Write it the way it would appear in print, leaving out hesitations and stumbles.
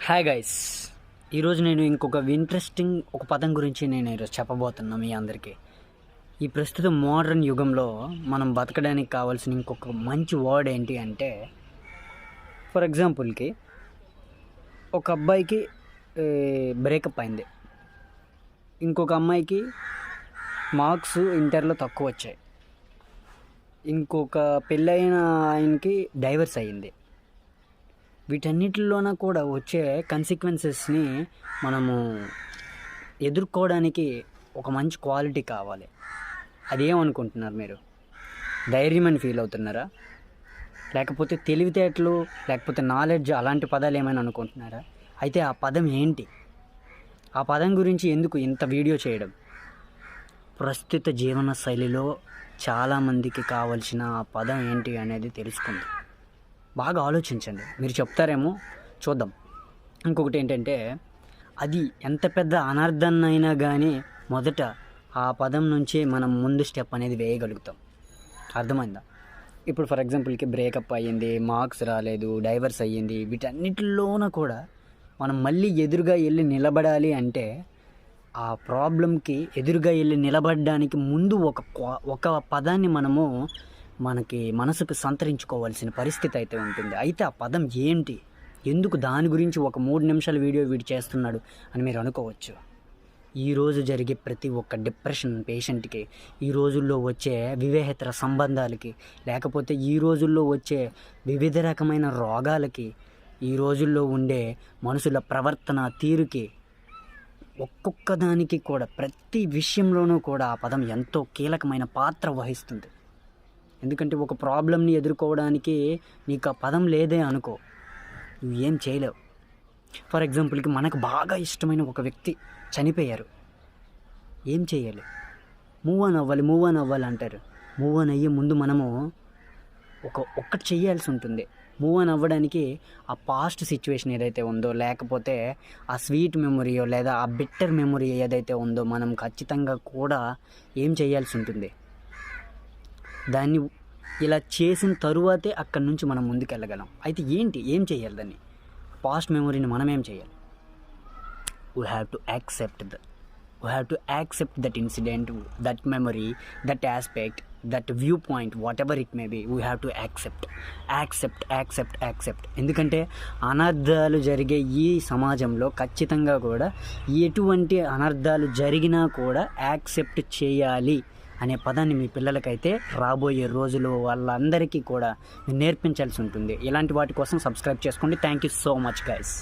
Hi guys, ఈరోజు నేను ఇంకొక ఇంట్రెస్టింగ్ ఒక పదం గురించి నేను ఈరోజు చెప్పబోతున్నా మీ అందరికీ. ఈ ప్రస్తుత మోడర్న్ యుగంలో మనం బతకడానికి కావాల్సిన ఇంకొక మంచి వర్డ్ ఏంటి అంటే, ఫర్ ఎగ్జాంపుల్కి ఒక అబ్బాయికి బ్రేకప్ అయింది, ఇంకొక అమ్మాయికి మార్క్స్ ఇంటర్లో తక్కువ వచ్చాయి, ఇంకొక పెళ్ళైన ఆయనకి డైవర్స్ అయ్యింది. వీటన్నిటిలోన కూడా వచ్చే కన్సిక్వెన్సెస్ని మనము ఎదుర్కోవడానికి ఒక మంచి క్వాలిటీ కావాలి. అదేమనుకుంటున్నారు మీరు? ధైర్యం అని ఫీల్ అవుతున్నారా? లేకపోతే తెలివితేటలు, లేకపోతే నాలెడ్జ్, అలాంటి పదాలు ఏమైనా అనుకుంటున్నారా? అయితే ఆ పదం ఏంటి? ఆ పదం గురించి ఎందుకు ఇంత వీడియో చేయడం? ప్రస్తుత జీవన శైలిలో చాలామందికి కావలసిన ఆ పదం ఏంటి అనేది తెలుసుకుందాం. బాగా ఆలోచించండి, మీరు చెప్తారేమో, చూద్దాం. ఇంకొకటి ఏంటంటే, అది ఎంత పెద్ద అనర్థాన్ని అయినా కానీ మొదట ఆ పదం నుంచే మనం ముందు స్టెప్ అనేది వేయగలుగుతాం. అర్థమైందా? ఇప్పుడు ఫర్ ఎగ్జాంపుల్కి బ్రేకప్ అయ్యింది, మార్క్స్ రాలేదు, డైవర్స్ అయ్యింది, వీటన్నిటిలోనూ కూడా మనం మళ్ళీ ఎదురుగా వెళ్ళి నిలబడాలి అంటే, ఆ ప్రాబ్లంకి ఎదురుగా వెళ్ళి నిలబడడానికి ముందు ఒక పదాన్ని మనకి మనసుకు సంతరించుకోవాల్సిన పరిస్థితి అయితే ఉంటుంది. అయితే ఆ పదం ఏంటి, ఎందుకు దాని గురించి ఒక 3 నిమిషాల వీడియో వీడు చేస్తున్నాడు అని మీరు అనుకోవచ్చు. ఈరోజు జరిగే ప్రతి ఒక్క డిప్రెషన్ పేషెంట్కి, ఈ రోజుల్లో వచ్చే వివాహేతర సంబంధాలకి, లేకపోతే ఈ రోజుల్లో వచ్చే వివిధ రకమైన రోగాలకి, ఈ రోజుల్లో ఉండే మనుషుల ప్రవర్తన తీరుకి, ఒక్కొక్క దానికి కూడా ప్రతి విషయంలోనూ కూడా ఆ పదం ఎంతో కీలకమైన పాత్ర వహిస్తుంది. ఎందుకంటే ఒక ప్రాబ్లమ్ని ఎదుర్కోవడానికి నీకు ఆ పదం లేదే అనుకో, నువ్వు ఏం చేయలేవు. ఫర్ ఎగ్జాంపుల్కి మనకు బాగా ఇష్టమైన ఒక వ్యక్తి చనిపోయారు, ఏం చేయాలి? మూవ్ ఆన్ అవ్వాలి అంటారు. మూవ్ ఆన్ అయ్యే ముందు మనము ఒక్కటి చేయాల్సి ఉంటుంది. మూవ్ ఆన్ అవ్వడానికి ఆ పాస్ట్ సిచ్యువేషన్ ఏదైతే ఉందో, లేకపోతే ఆ స్వీట్ మెమొరీయో లేదా ఆ బిట్టర్ మెమొరీ ఏదైతే ఉందో, మనం ఖచ్చితంగా కూడా ఏం చేయాల్సి ఉంటుంది? దాన్ని ఇలా చేసిన తరువాతే అక్కడి నుంచి మనం ముందుకు వెళ్ళగలం. అయితే ఏం చేయాలి? దాన్ని పాస్ట్ మెమొరీని మనం ఏం చేయాలి? We have to accept that incident, that memory, that aspect, that view point, whatever it may be. We have to accept. ఎందుకంటే అనర్థాలు జరిగే ఈ సమాజంలో ఖచ్చితంగా కూడా ఎటువంటి అనర్థాలు జరిగినా కూడా యాక్సెప్ట్ చేయాలి అనే పదాన్ని మీ పిల్లలకైతే రాబోయే రోజులు వాళ్ళందరికీ కూడా నేర్పించాల్సి ఉంటుంది. ఇలాంటి వాటి కోసం సబ్స్క్రైబ్ చేసుకోండి. Thank you so much guys.